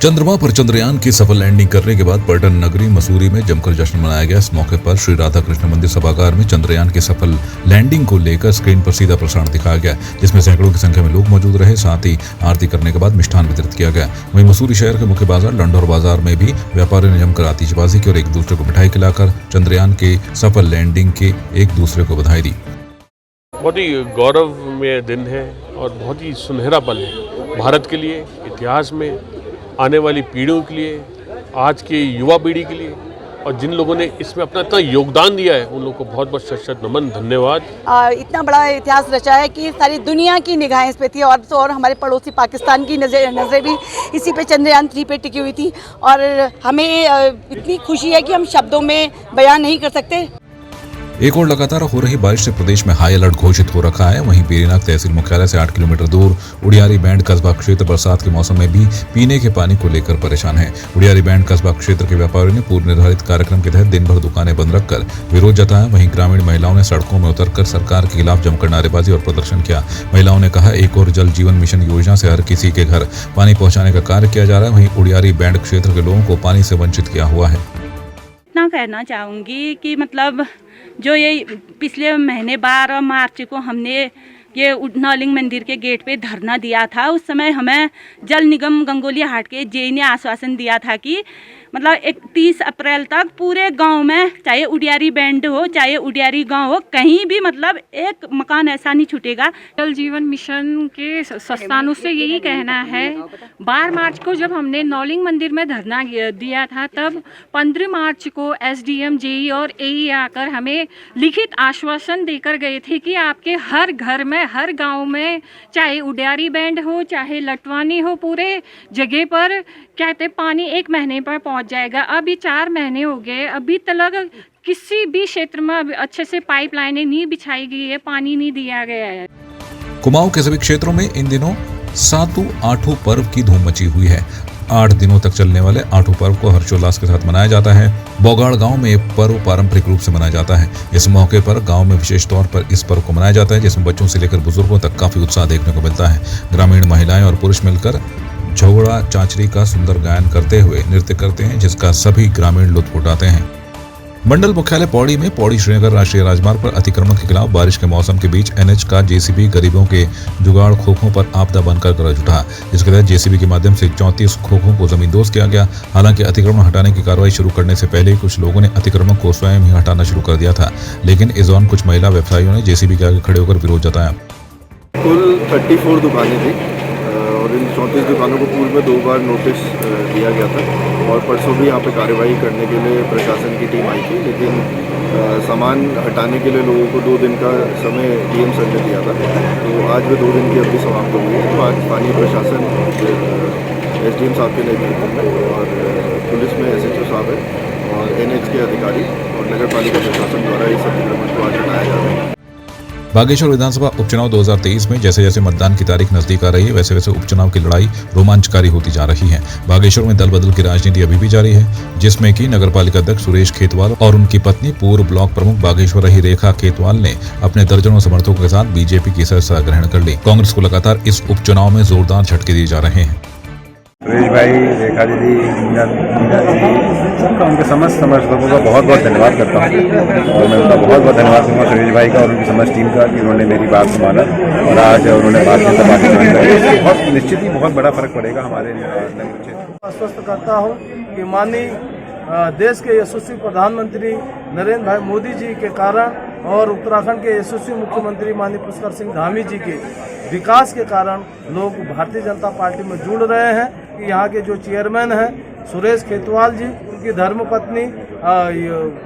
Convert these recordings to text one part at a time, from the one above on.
चंद्रमा पर चंद्रयान की सफल लैंडिंग करने के बाद पर्यटन नगरी मसूरी में जमकर जश्न मनाया गया। इस मौके पर श्री राधा कृष्ण मंदिर सभागार में चंद्रयान की सफल लैंडिंग को लेकर स्क्रीन पर सीधा प्रसारण दिखाया गया, जिसमें सैकड़ों की संख्या में लोग मौजूद रहे। साथ ही आरती करने के बाद मिष्ठान वितरित किया गया। वहीं मसूरी शहर के मुख्य बाजार लंडौर बाजार में भी व्यापारियों ने जमकर आतिशबाजी की और एक दूसरे को मिठाई खिलाकर चंद्रयान के सफल लैंडिंग के एक दूसरे को बधाई दी। बहुत ही गौरवमय दिन है और बहुत ही सुनहरा पल है भारत के लिए, इतिहास में, आने वाली पीढ़ियों के लिए, आज की युवा पीढ़ी के लिए, और जिन लोगों ने इसमें अपना इतना योगदान दिया है उन लोगों को बहुत बहुत शत नमन, धन्यवाद। इतना बड़ा इतिहास रचा है कि सारी दुनिया की निगाहें इस पे थी और हमारे पड़ोसी पाकिस्तान की नज़रें भी इसी पे चंद्रयान 3 पे टिकी हुई थी और हमें इतनी खुशी है कि हम शब्दों में बयान नहीं कर सकते। एक और लगातार हो रही बारिश से प्रदेश में हाई अलर्ट घोषित हो रखा है। वहीं पेरीनाग तहसील मुख्यालय से 8 किलोमीटर दूर उड़ियारी बैंड कस्बा क्षेत्र बरसात के मौसम में भी पीने के पानी को लेकर परेशान है। उड़ियारी बैंड कस्बा क्षेत्र के व्यापारियों ने पूर्व निर्धारित कार्यक्रम के तहत दिन भर दुकानें बंद रखकर विरोध जताया। वहीं ग्रामीण महिलाओं ने सड़कों में उतरकर सरकार के खिलाफ जमकर नारेबाजी और प्रदर्शन किया। महिलाओं ने कहा, एक और जल जीवन मिशन योजना से हर किसी के घर पानी पहुँचाने का कार्य किया जा रहा है। वहीं उड़ियारी बैंड क्षेत्र के लोगों को पानी से वंचित किया हुआ है। इतना कहना चाहूँगी कि मतलब जो ये पिछले महीने 12 मार्च को हमने ये नौलिंग मंदिर के गेट पे धरना दिया था, उस समय हमें जल निगम गंगोली हाट के जेई ने आश्वासन दिया था कि मतलब 31 अप्रैल तक पूरे गांव में, चाहे उड़ियारी बैंड हो चाहे उड़ियारी गांव हो, कहीं भी मतलब एक मकान ऐसा नहीं छूटेगा। जल जीवन मिशन के संस्थानों से यही कहना है, 12 मार्च को जब हमने नौलिंग मंदिर में धरना दिया था तब 15 मार्च को एसडीएम, जेई और एई आकर हमें लिखित आश्वासन देकर गए थे कि आपके हर घर में, हर गांव में, चाहे उड़ियारी बैंड हो चाहे लटवानी हो, पूरे जगह पर कहते पानी 1 महीने पर पहुंच जाएगा। अभी 4 महीने हो गए, अभी तक किसी भी क्षेत्र में अच्छे से पाइपलाइनें नहीं बिछाई गई है, पानी नहीं दिया गया है। कुमाऊं के सभी क्षेत्रों में इन दिनों सातु आठू पर्व की धूम मची हुई है। 8 दिनों तक चलने वाले आठू पर्व को हर्षोल्लास के साथ मनाया जाता है। बोगाड़ गांव में ये पर्व पारंपरिक रूप से मनाया जाता है। इस मौके पर गांव में विशेष तौर पर इस पर्व को मनाया जाता है, जिसमें बच्चों से लेकर बुजुर्गों तक काफी उत्साह देखने को मिलता है। ग्रामीण महिलाएं और पुरुष मिलकर झोड़ा चांचरी का सुंदर गायन करते हुए नृत्य करते हैं, जिसका सभी ग्रामीण लुत्फ उठाते हैं। मंडल मुख्यालय पौड़ी में पौड़ी श्रीनगर राष्ट्रीय राजमार्ग पर अतिक्रमण के खिलाफ बारिश के मौसम के बीच एनएच का जेसीबी गरीबों के जुगाड़ खोखों पर आपदा बनकर गरज उठा, जिसके तहत जेसीबी के माध्यम से 34 खोखों को जमींदोज किया गया। हालांकि अतिक्रमण हटाने की कार्रवाई शुरू करने से पहले कुछ लोगों ने अतिक्रमण को स्वयं ही हटाना शुरू कर दिया था, लेकिन इस दौरान कुछ महिला व्यवसायियों ने जेसीबी के आगे खड़े होकर विरोध जताया। कुल 34 दुकानें थी और इन 34 दुकानों को पूर्व में 2 बार नोटिस दिया गया था और परसों भी यहाँ पे कार्रवाई करने के लिए प्रशासन की टीम आई थी, लेकिन सामान हटाने के लिए लोगों को 2 दिन का समय डीएम सर ने दिया था। तो आज भी 2 दिन की अवधि समाप्त हो गई है। तो आज स्थानीय प्रशासन एसडीएम साहब के नेतृत्व में और पुलिस में एसएचओ साहब है और एनएच के अधिकारी और नगर पालिका प्रशासन द्वारा इस अतिक्रमण को आज हटाया जा रहा है। बागेश्वर विधानसभा उपचुनाव 2023 में जैसे जैसे मतदान की तारीख नजदीक आ रही है, वैसे वैसे उपचुनाव की लड़ाई रोमांचकारी होती जा रही है। बागेश्वर में दल बदल की राजनीति अभी भी जारी है, जिसमें कि नगर पालिका अध्यक्ष सुरेश खेतवाल और उनकी पत्नी पूर्व ब्लॉक प्रमुख बागेश्वर रही रेखा खेतवाल ने अपने दर्जनों समर्थकों के साथ बीजेपी की सदस्यता ग्रहण कर ली। कांग्रेस को लगातार इस उपचुनाव में जोरदार झटके दिए जा रहे हैं। सुरेश भाई, रेखा दीदी, मीना जी, सबका, उनके समस्त समर्थकों का बहुत बहुत धन्यवाद करता हूँ और मैं उनका बहुत बहुत धन्यवाद करूँगा सुरेश भाई का और उनकी समस्त टीम का कि उन्होंने मेरी बात को माना और आज उन्होंने भारतीय जनता पार्टी ज्वाइन करी। बहुत निश्चित ही बहुत बड़ा फर्क पड़ेगा हमारे नगर क्षेत्र। आश्वस्त करता हूँ कि माननीय देश के यशस्वी प्रधानमंत्री नरेंद्र भाई मोदी जी के कारण और उत्तराखंड के यशस्वी मुख्यमंत्री माननीय पुष्कर सिंह धामी जी के विकास के कारण लोग भारतीय जनता पार्टी में जुड़ रहे हैं। कि यहाँ के जो चेयरमैन हैं सुरेश खेतवाल जी, उनकी धर्मपत्नी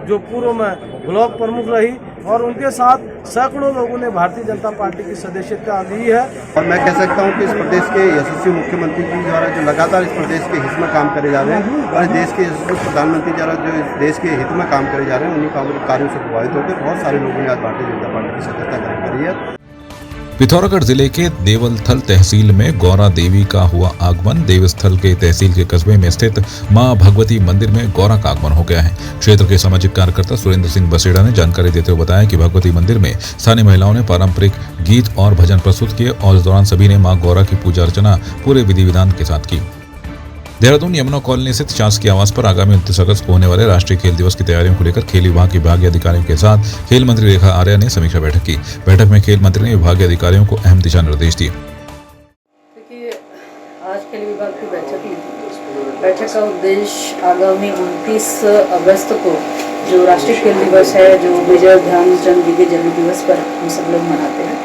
जो पूर्व में ब्लॉक प्रमुख रही और उनके साथ सैकड़ों लोगों ने भारतीय जनता पार्टी की सदस्यता ली है। और मैं कह सकता हूं कि इस प्रदेश के यशस्वी मुख्यमंत्री जी द्वारा जो लगातार इस प्रदेश के हित में काम करे जा रहे हैं और देश के यशस्वी प्रधानमंत्री द्वारा जो इस देश के हित में काम करे जा रहे हैं, उन्हीं कार्यों से प्रभावित होकर बहुत सारे लोगों ने आज भारतीय जनता पार्टी की सदस्यता ग्रहण करी है। पिथौरागढ़ जिले के देवलथल तहसील में गौरा देवी का हुआ आगमन। देवस्थल के तहसील के कस्बे में स्थित मां भगवती मंदिर में गौरा का आगमन हो गया है। क्षेत्र के सामाजिक कार्यकर्ता सुरेंद्र सिंह बसेड़ा ने जानकारी देते हुए बताया कि भगवती मंदिर में स्थानीय महिलाओं ने पारंपरिक गीत और भजन प्रस्तुत किए और इस दौरान सभी ने मां गौरा की पूजा अर्चना पूरे विधि विधान के साथ की। देहरादून यमुना कॉलोनी स्थित शासकीय आवास पर आगामी 29 अगस्त को होने वाले राष्ट्रीय खेल दिवस की तैयारियों को लेकर खेल विभाग के विभागीय अधिकारियों के साथ खेल मंत्री रेखा आर्या ने समीक्षा बैठक की। बैठक में खेल मंत्री ने विभागीय अधिकारियों को अहम दिशा निर्देश दिए। देखिए, आज खेल विभाग की बैठक ली थी। बैठक का उद्देश्य आगामी 29 अगस्त को जो राष्ट्रीय खेल दिवस है, जो मेजर ध्यानचंद जी के जन्म दिवस पर हम सब लोग मनाते हैं,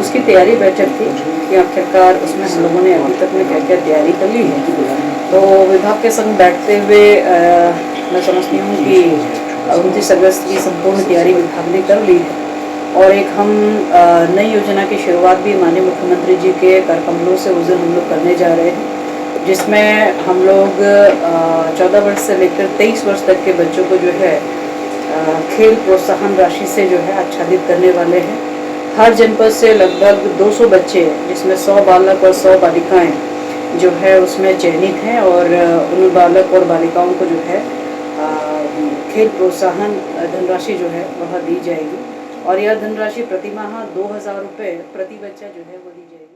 उसकी तैयारी बैठक थी कि आखिरकार उसमें हम लोगों ने अभी तक में क्या क्या तैयारी कर ली है। तो विभाग के संग बैठते हुए मैं समझती हूँ कि 29 अगस्त की संपूर्ण तैयारी विभाग ने कर ली है और एक हम नई योजना की शुरुआत भी माननीय मुख्यमंत्री जी के कर कमलों से उस दिन हम लोग करने जा रहे हैं, जिसमें हम लोग 14 वर्ष से लेकर 23 वर्ष तक के बच्चों को जो है खेल प्रोत्साहन राशि से जो है आच्छादित करने वाले हैं। हर जनपद से लगभग 200 बच्चे, जिसमें 100 बालक और 100 बालिकाएं जो है उसमें चयनित हैं और उन बालक और बालिकाओं को जो है खेल प्रोत्साहन धनराशि जो है वह दी जाएगी और यह धनराशि प्रतिमाह 2000 रुपये प्रति बच्चा जो है वो दी जाएगी।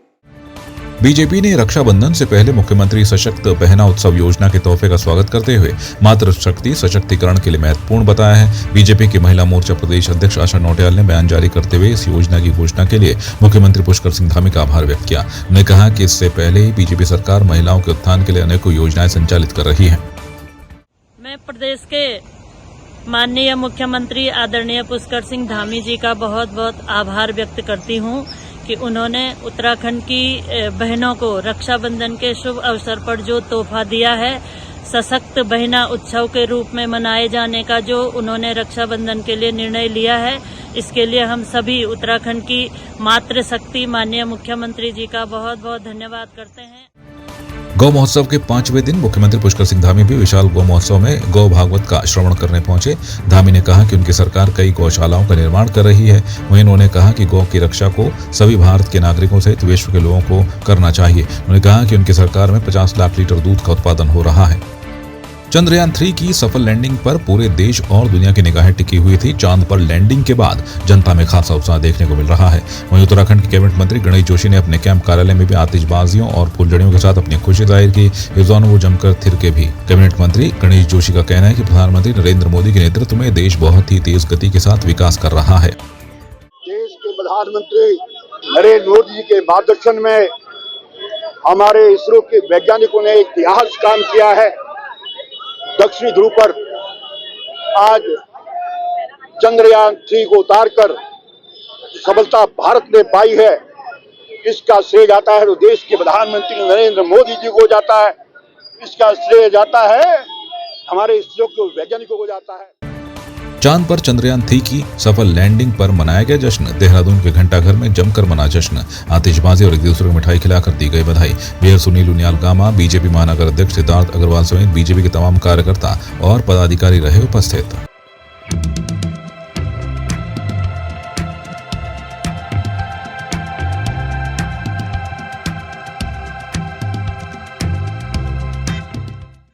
बीजेपी ने रक्षाबंधन से पहले मुख्यमंत्री सशक्त बहना उत्सव योजना के तोहफे का स्वागत करते हुए मातृशक्ति सशक्तिकरण के लिए महत्वपूर्ण बताया है। बीजेपी की महिला मोर्चा प्रदेश अध्यक्ष आशा नौटियाल ने बयान जारी करते हुए इस योजना की घोषणा के लिए मुख्यमंत्री पुष्कर सिंह धामी का आभार व्यक्त किया। उन्होंने कहा कि इससे पहले ही बीजेपी सरकार महिलाओं के उत्थान के लिए अनेकों योजनाएं संचालित कर रही है। मैं प्रदेश के माननीय मुख्यमंत्री आदरणीय पुष्कर सिंह धामी जी का बहुत बहुत आभार व्यक्त करती हूँ कि उन्होंने उत्तराखंड की बहनों को रक्षाबंधन के शुभ अवसर पर जो तोहफा दिया है, सशक्त बहना उत्सव के रूप में मनाए जाने का जो उन्होंने रक्षाबंधन के लिए निर्णय लिया है, इसके लिए हम सभी उत्तराखंड की मातृशक्ति माननीय मुख्यमंत्री जी का बहुत बहुत धन्यवाद करते हैं। गौ महोत्सव के 5वें दिन मुख्यमंत्री पुष्कर सिंह धामी भी विशाल गौ महोत्सव में गौ भागवत का श्रवण करने पहुंचे। धामी ने कहा कि उनकी सरकार कई गौशालाओं का निर्माण कर रही है। वहीं उन्होंने कहा कि गौ की रक्षा को सभी भारत के नागरिकों सहित विश्व के लोगों को करना चाहिए। उन्होंने कहा कि उनकी सरकार में 50 लाख लीटर दूध का उत्पादन हो रहा है। चंद्रयान 3 की सफल लैंडिंग पर पूरे देश और दुनिया की निगाहें टिकी हुई थी। चांद पर लैंडिंग के बाद जनता में खासा उत्साह देखने को मिल रहा है। वहीं उत्तराखंड के कैबिनेट मंत्री गणेश जोशी ने अपने कैंप कार्यालय में भी आतिशबाजियों और फुलझड़ियों के साथ अपनी खुशी जाहिर की। इस दौरान वो जमकर थिरके भी। कैबिनेट मंत्री गणेश जोशी का कहना है कि प्रधानमंत्री नरेंद्र मोदी के नेतृत्व में देश बहुत ही तेज गति के साथ विकास कर रहा है। देश के प्रधानमंत्री नरेंद्र मोदी जी के मार्गदर्शन में हमारे इसरो के वैज्ञानिकों ने इतिहास काम किया है। दक्षिणी ध्रुव पर आज चंद्रयान 3 को उतारकर सफलता भारत ने पाई है, इसका श्रेय जाता है तो देश के प्रधानमंत्री नरेंद्र मोदी जी को जाता है। इसका श्रेय जाता है हमारे इसरो के वैज्ञानिकों को जाता है। चांद पर चंद्रयान 3 की सफल लैंडिंग पर मनाया गया जश्न। देहरादून के घंटाघर में जमकर मना जश्न। आतिशबाजी और एक दूसरे को मिठाई खिलाकर दी गई बधाई। मेयर सुनील उनियाल गामा, बीजेपी महानगर अध्यक्ष सिद्धार्थ अग्रवाल समेत बीजेपी के तमाम कार्यकर्ता और पदाधिकारी रहे उपस्थित।